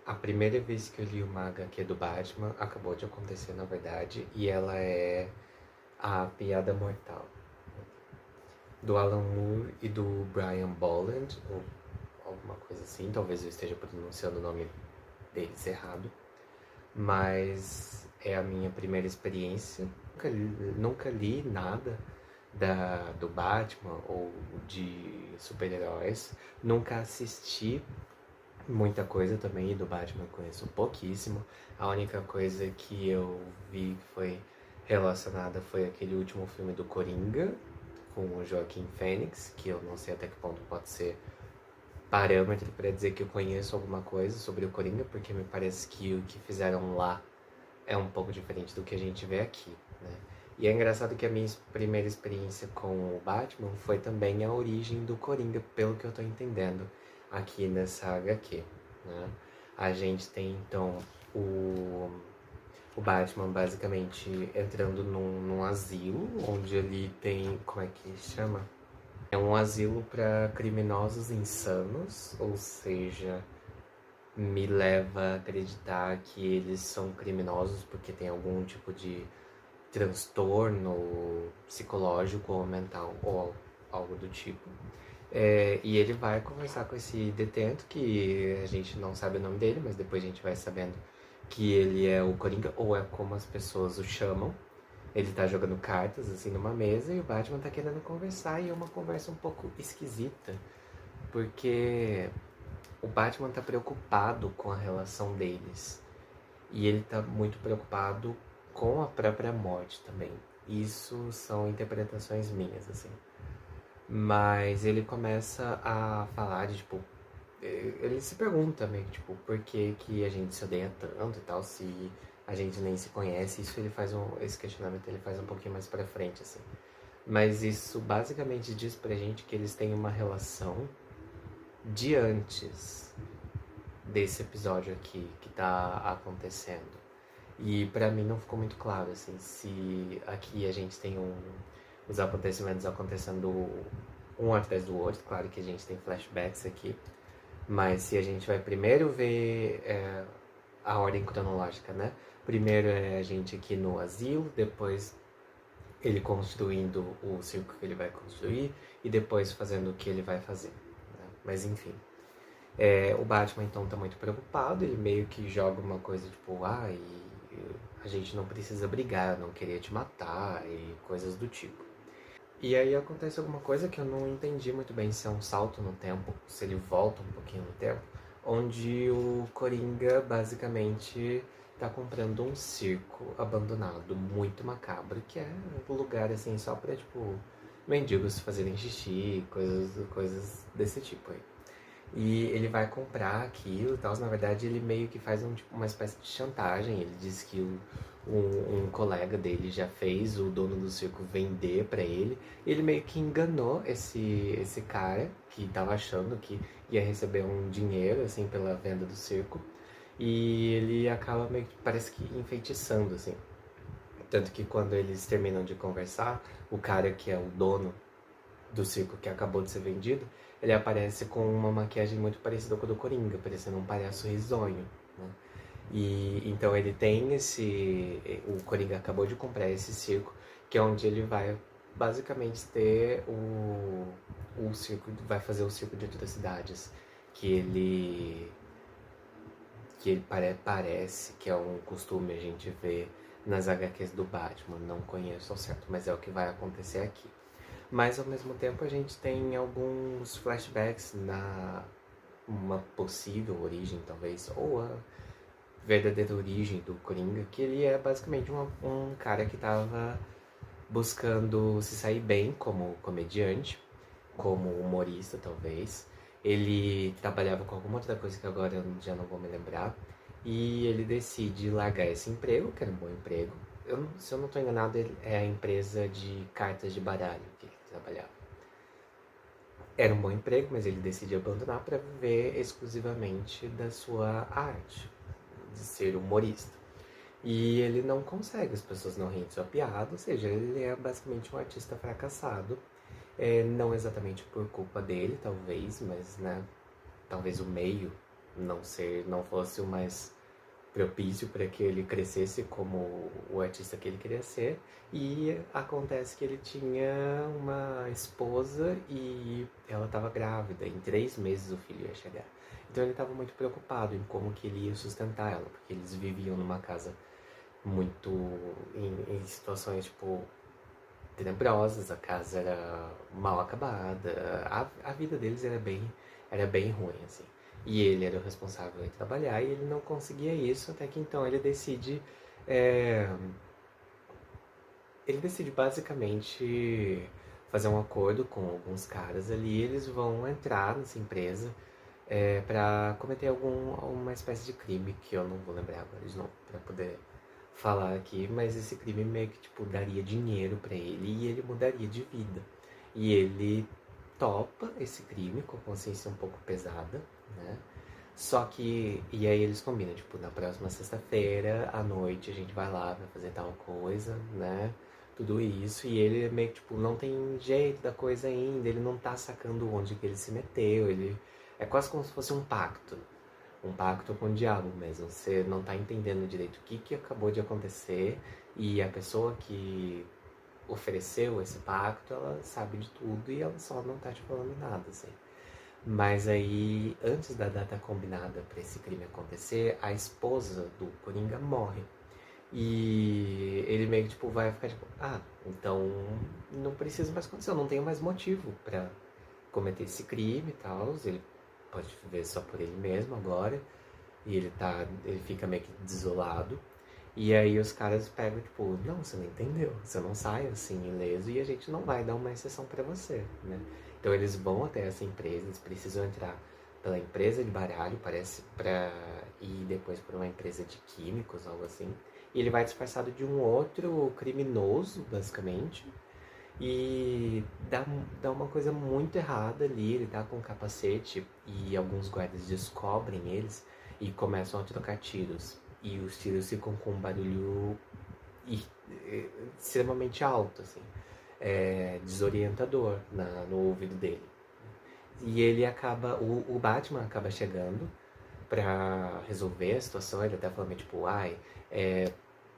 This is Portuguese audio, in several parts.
A primeira vez que eu li uma HQ do Batman acabou de acontecer, na verdade, e ela é A Piada Mortal, do Alan Moore e do Brian Bolland, ou alguma coisa assim, talvez eu esteja pronunciando o nome deles errado, mas é a minha primeira experiência. Nunca li nada do Batman ou de super-heróis, nunca assisti muita coisa também do Batman, eu conheço pouquíssimo. A única coisa que eu vi que foi relacionada foi aquele último filme do Coringa, com o Joaquim Fênix, que eu não sei até que ponto pode ser parâmetro para dizer que eu conheço alguma coisa sobre o Coringa, porque me parece que o que fizeram lá é um pouco diferente do que a gente vê aqui, né? E é engraçado que a minha primeira experiência com o Batman foi também a origem do Coringa, pelo que eu tô entendendo aqui nessa HQ, né? A gente tem então o, o Batman basicamente entrando num asilo, onde ele tem, como é que chama? É um asilo para criminosos insanos, ou seja, me leva a acreditar que eles são criminosos porque tem algum tipo de transtorno psicológico ou mental ou algo do tipo. E ele vai conversar com esse detento, que a gente não sabe o nome dele, mas depois a gente vai sabendo que ele é o Coringa, ou é como as pessoas o chamam. Ele tá jogando cartas assim numa mesa e o Batman tá querendo conversar, e é uma conversa um pouco esquisita, porque o Batman tá preocupado com a relação deles. E ele tá muito preocupado com a própria morte também. Isso são interpretações minhas, assim. Mas ele começa a falar de, tipo... Ele se pergunta meio que, tipo, por que que a gente se odeia tanto e tal, se a gente nem se conhece. Isso ele faz esse questionamento ele faz um pouquinho mais pra frente, assim. Mas isso basicamente diz pra gente que eles têm uma relação de antes desse episódio aqui que tá acontecendo. E pra mim não ficou muito claro, assim, se aqui a gente tem os acontecimentos acontecendo um atrás do outro. Claro que a gente tem flashbacks aqui, mas se a gente vai primeiro ver a ordem cronológica, né? Primeiro é a gente aqui no asilo, depois ele construindo o circo que ele vai construir e depois fazendo o que ele vai fazer, né? Mas enfim. O Batman então tá muito preocupado, ele meio que joga uma coisa tipo, a gente não precisa brigar, eu não queria te matar e coisas do tipo. E aí acontece alguma coisa que eu não entendi muito bem, se é um salto no tempo, se ele volta um pouquinho no tempo, onde o Coringa basicamente tá comprando um circo abandonado, muito macabro, que é um lugar assim só pra, tipo, mendigos fazerem xixi, coisas desse tipo aí. E ele vai comprar aquilo e tal. Na verdade, ele meio que faz tipo, uma espécie de chantagem. Ele diz que um colega dele já fez o dono do circo vender pra ele. Ele meio que enganou esse cara que tava achando que ia receber um dinheiro, assim, pela venda do circo. E ele acaba meio que, parece que enfeitiçando, assim. Tanto que quando eles terminam de conversar, o cara que é o dono do circo que acabou de ser vendido, ele aparece com uma maquiagem muito parecida com a do Coringa, parecendo um palhaço risonho, né? E então ele tem o Coringa acabou de comprar esse circo, que é onde ele vai basicamente ter o circo, vai fazer o circo de atrocidades, que ele parece que é um costume a gente ver nas HQs do Batman. Não conheço ao certo, mas é o que vai acontecer aqui. Mas ao mesmo tempo a gente tem alguns flashbacks na uma possível origem, talvez, ou a verdadeira origem do Coringa, que ele é basicamente um cara que estava buscando se sair bem como comediante, como humorista, talvez. Ele trabalhava com alguma outra coisa que agora eu já não vou me lembrar. E ele decide largar esse emprego, que era um bom emprego. Se eu não estou enganado, é a empresa de cartas de baralho que ele trabalhava. Era um bom emprego, mas ele decide abandonar para viver exclusivamente da sua arte, de ser humorista. E ele não consegue, as pessoas não riem de sua piada, ou seja, ele é basicamente um artista fracassado. Não exatamente por culpa dele, talvez, mas né, talvez o meio não fosse o mais propício para que ele crescesse como o artista que ele queria ser. E acontece que ele tinha uma esposa e ela estava grávida. Em 3 meses o filho ia chegar. Então ele estava muito preocupado em como que ele ia sustentar ela, porque eles viviam numa casa muito em situações tipo tenebrosas, a casa era mal acabada, a vida deles era bem ruim, assim. E ele era o responsável em trabalhar e ele não conseguia isso, até que então é, ele decide basicamente fazer um acordo com alguns caras ali, eles vão entrar nessa empresa para cometer alguma espécie de crime que eu não vou lembrar agora de novo, para poder falar aqui, mas esse crime meio que tipo daria dinheiro para ele e ele mudaria de vida. E ele topa esse crime com a consciência um pouco pesada, né? Só que, e aí eles combinam, tipo, na próxima sexta-feira, à noite, a gente vai lá, vai fazer tal coisa, né? Tudo isso, e ele meio que, tipo, não tem jeito da coisa ainda, ele não tá sacando onde que ele se meteu, ele... É quase como se fosse um pacto com o diabo mesmo. Você não tá entendendo direito o que acabou de acontecer, e a pessoa que ofereceu esse pacto, ela sabe de tudo e ela só não tá te falando nada, assim. Mas aí, antes da data combinada para esse crime acontecer, a esposa do Coringa morre. E ele meio que tipo, vai ficar tipo, então não precisa mais acontecer, eu não tenho mais motivo para cometer esse crime e tal. Ele pode viver só por ele mesmo agora. E ele fica meio que desolado. E aí os caras pegam, tipo, não, você não entendeu, você não sai assim ileso e a gente não vai dar uma exceção pra você, né? Então eles vão até essa empresa, eles precisam entrar pela empresa de baralho, parece, pra ir depois por uma empresa de químicos, algo assim. E ele vai disfarçado de um outro criminoso, basicamente, e dá uma coisa muito errada ali, ele tá com um capacete e alguns guardas descobrem eles e começam a trocar tiros. E os tiros ficam com um barulho extremamente alto, assim, desorientador no ouvido dele. E ele acaba, o Batman acaba chegando pra resolver a situação, ele até fala tipo,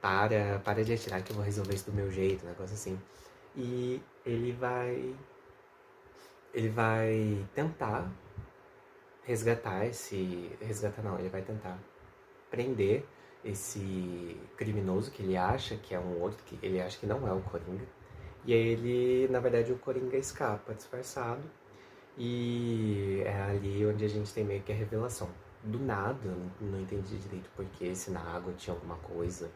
para de atirar que eu vou resolver isso do meu jeito, um negócio assim. E ele vai tentar resgatar não, ele vai tentar prender esse criminoso que ele acha que é um outro, que ele acha que não é o Coringa. E aí ele, na verdade, o Coringa escapa disfarçado. E é ali onde a gente tem meio que a revelação. Do nada, não entendi direito porque se na água tinha alguma coisa,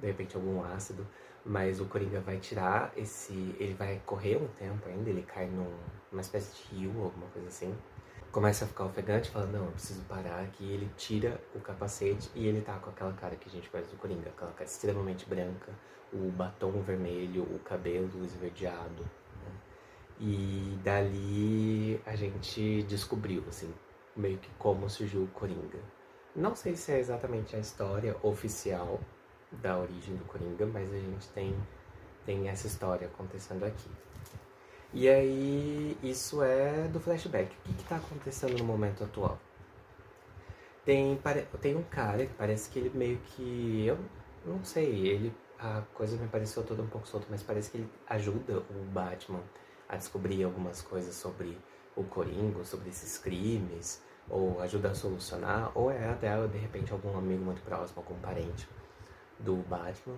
de repente algum ácido, mas o Coringa vai tirar esse. Ele vai correr um tempo ainda, ele cai numa espécie de rio, alguma coisa assim. Começa a ficar ofegante, fala, não, eu preciso parar aqui. Ele tira o capacete e ele tá com aquela cara que a gente conhece do Coringa, aquela cara extremamente branca, o batom vermelho, o cabelo esverdeado. Né? E dali a gente descobriu, assim, meio que como surgiu o Coringa. Não sei se é exatamente a história oficial da origem do Coringa, mas a gente tem essa história acontecendo aqui. E aí, isso é do flashback. O que tá acontecendo no momento atual? Tem um cara que parece que ele meio que. Eu não sei, a coisa me pareceu toda um pouco solta, mas parece que ele ajuda o Batman a descobrir algumas coisas sobre o Coringa, sobre esses crimes, ou ajuda a solucionar, ou é até de repente algum amigo muito próximo, algum parente do Batman.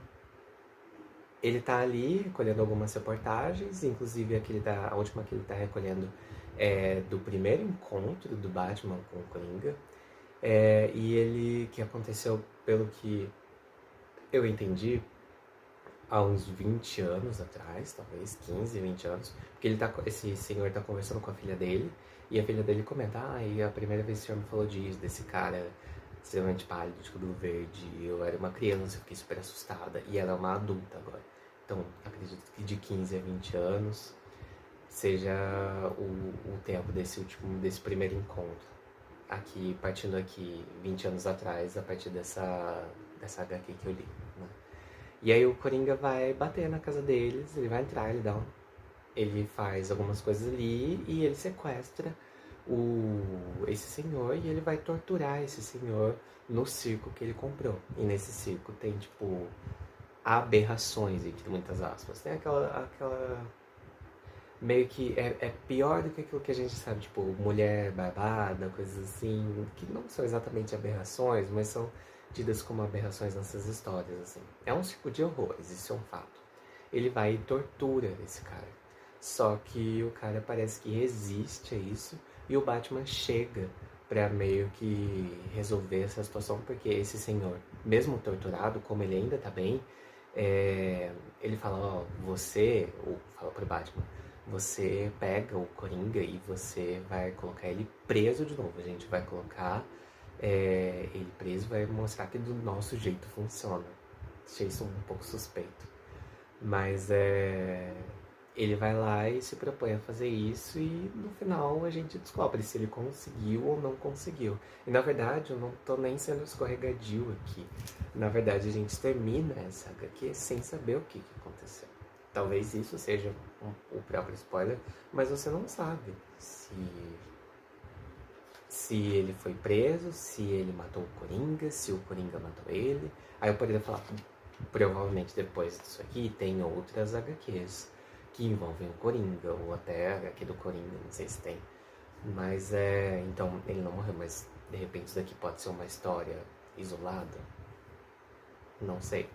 Ele tá ali recolhendo algumas reportagens, inclusive a última que ele tá recolhendo é do primeiro encontro do Batman com o Coringa. E ele, que aconteceu, pelo que eu entendi, há uns 20 anos atrás, talvez 15, 20 anos, porque esse senhor tá conversando com a filha dele, e a filha dele comenta, e a primeira vez que o senhor me falou disso, desse cara extremamente pálido, de cabelo verde, eu era uma criança, eu fiquei super assustada, e ela é uma adulta agora. Então, acredito que de 15 a 20 anos seja o tempo desse primeiro encontro. Partindo aqui 20 anos atrás, a partir dessa HQ que eu li. Né? E aí o Coringa vai bater na casa deles, ele vai entrar, ele faz algumas coisas ali e ele sequestra esse senhor e ele vai torturar esse senhor no circo que ele comprou. E nesse circo tem, tipo, aberrações, entre muitas aspas. Tem aquela meio que é pior do que aquilo que a gente sabe, tipo, mulher barbada, coisas assim, que não são exatamente aberrações, mas são tidas como aberrações nessas histórias, assim. É um circo de horrores, isso é um fato. Ele vai e tortura esse cara. Só que o cara parece que resiste a isso e o Batman chega pra meio que resolver essa situação, porque esse senhor, mesmo torturado, como ele ainda tá bem, ele fala, ó, fala pro Batman, você pega o Coringa e você vai colocar ele preso de novo. A gente vai colocar ele preso, vai mostrar que do nosso jeito funciona. Achei isso um pouco suspeito. Mas ele vai lá e se propõe a fazer isso e no final a gente descobre se ele conseguiu ou não conseguiu. E na verdade eu não tô nem sendo escorregadio aqui. Na verdade a gente termina essa HQ sem saber o que aconteceu. Talvez isso seja o próprio spoiler, mas você não sabe se ele foi preso, se ele matou o Coringa, se o Coringa matou ele. Aí eu poderia falar, provavelmente depois disso aqui tem outras HQs que envolvem o Coringa, ou até a HQ do Coringa, não sei se tem. Mas então ele não morreu, mas de repente isso daqui pode ser uma história isolada. Não sei.